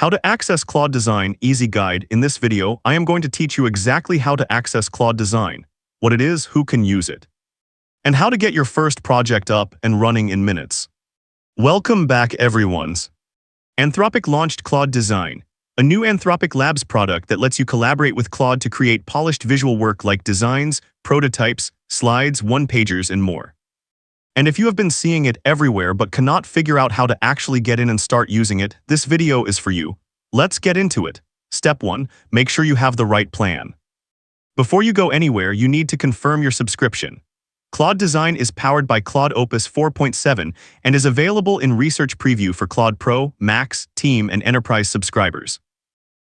How to access Claude Design Easy Guide. In this video, I am going to teach you exactly how to access Claude Design, what it is, who can use it, and how to get your first project up and running in minutes. Welcome back, everyone. Anthropic launched Claude Design, a new Anthropic Labs product that lets you collaborate with Claude to create polished visual work like designs, prototypes, slides, one-pagers, and more. And if you have been seeing it everywhere but cannot figure out how to actually get in and start using it, this video is for you. Let's get into it. Step 1. Make sure you have the right plan. Before you go anywhere, you need to confirm your subscription. Claude Design is powered by Claude Opus 4.7 and is available in Research Preview for Claude Pro, Max, Team, and Enterprise subscribers.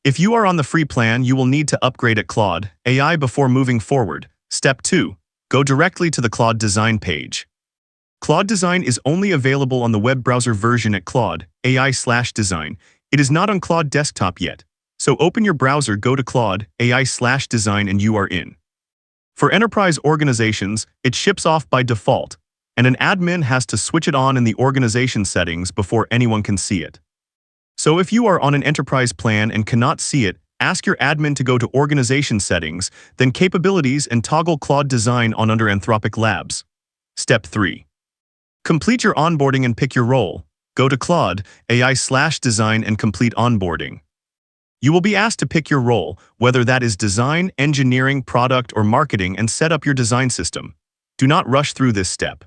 If you are on the free plan, you will need to upgrade at Claude AI before moving forward. Step 2. Go directly to the Claude Design page. Claude Design is only available on the web browser version at Claude AI/Design. It is not on Claude Desktop yet. So open your browser, go to Claude AI/Design, and you are in. For enterprise organizations, it ships off by default, and an admin has to switch it on in the organization settings before anyone can see it. So if you are on an enterprise plan and cannot see it, ask your admin to go to Organization Settings, then Capabilities, and toggle Claude Design on under Anthropic Labs. Step 3. Complete your onboarding and pick your role. Go to Claude AI/Design and complete onboarding. You will be asked to pick your role, whether that is design, engineering, product, or marketing, and set up your design system. Do not rush through this step.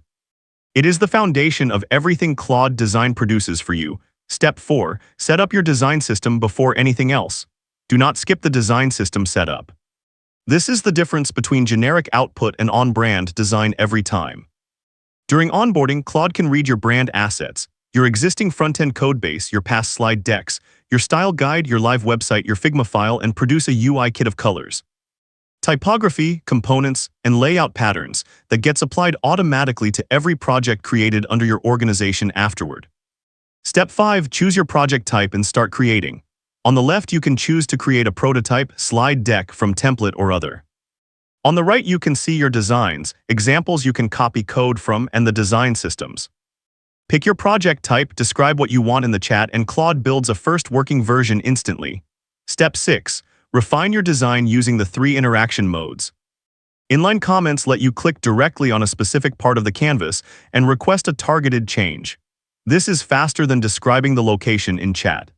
It is the foundation of everything Claude Design produces for you. Step 4. Set up your design system before anything else. Do not skip the design system setup. This is the difference between generic output and on-brand design every time. During onboarding, Claude can read your brand assets, your existing front-end codebase, your past slide decks, your style guide, your live website, your Figma file, and produce a UI kit of colors, typography, components, and layout patterns that gets applied automatically to every project created under your organization afterward. Step 5. Choose your project type and start creating. On the left, you can choose to create a prototype, slide deck from template or other. On the right, you can see your designs, examples you can copy code from, and the design systems. Pick your project type, describe what you want in the chat, and Claude builds a first working version instantly. Step 6. Refine your design using the 3 interaction modes. Inline comments let you click directly on a specific part of the canvas and request a targeted change. This is faster than describing the location in chat.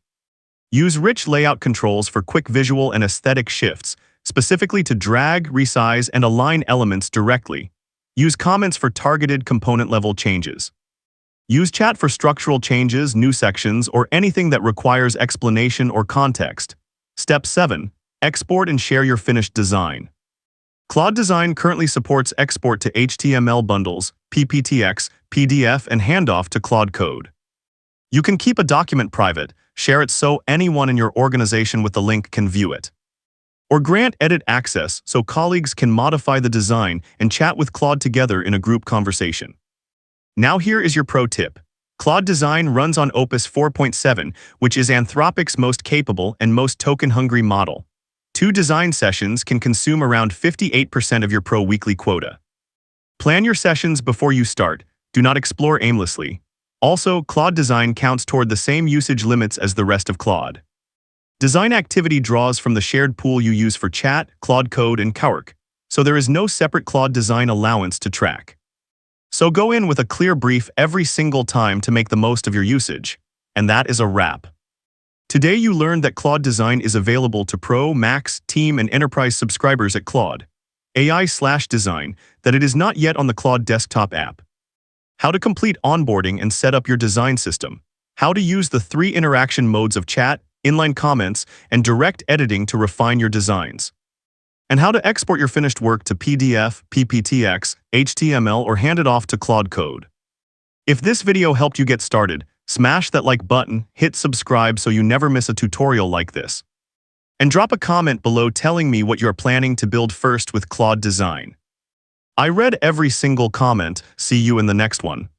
Use rich layout controls for quick visual and aesthetic shifts, specifically to drag, resize, and align elements directly. Use comments for targeted component-level changes. Use chat for structural changes, new sections, or anything that requires explanation or context. Step 7. Export and share your finished design. Claude Design currently supports export to HTML bundles, PPTX, PDF, and handoff to Claude Code. You can keep a document private, share it so anyone in your organization with the link can view it, or grant edit access so colleagues can modify the design and chat with Claude together in a group conversation. Now here is your pro tip. Claude Design runs on Opus 4.7, which is Anthropic's most capable and most token-hungry model. 2 design sessions can consume around 58% of your pro weekly quota. Plan your sessions before you start. Do not explore aimlessly. Also, Claude Design counts toward the same usage limits as the rest of Claude. Design activity draws from the shared pool you use for chat, Claude Code, and Cowork, so there is no separate Claude Design allowance to track. So go in with a clear brief every single time to make the most of your usage. And that is a wrap. Today you learned that Claude Design is available to Pro, Max, Team, and Enterprise subscribers at Claude AI/Design, that it is not yet on the Claude desktop app, how to complete onboarding and set up your design system, how to use the 3 interaction modes of chat, inline comments, and direct editing to refine your designs, and how to export your finished work to PDF, PPTX, HTML, or hand it off to Claude Code. If this video helped you get started, smash that like button, hit subscribe so you never miss a tutorial like this, and drop a comment below telling me what you're planning to build first with Claude Design. I read every single comment. See you in the next one.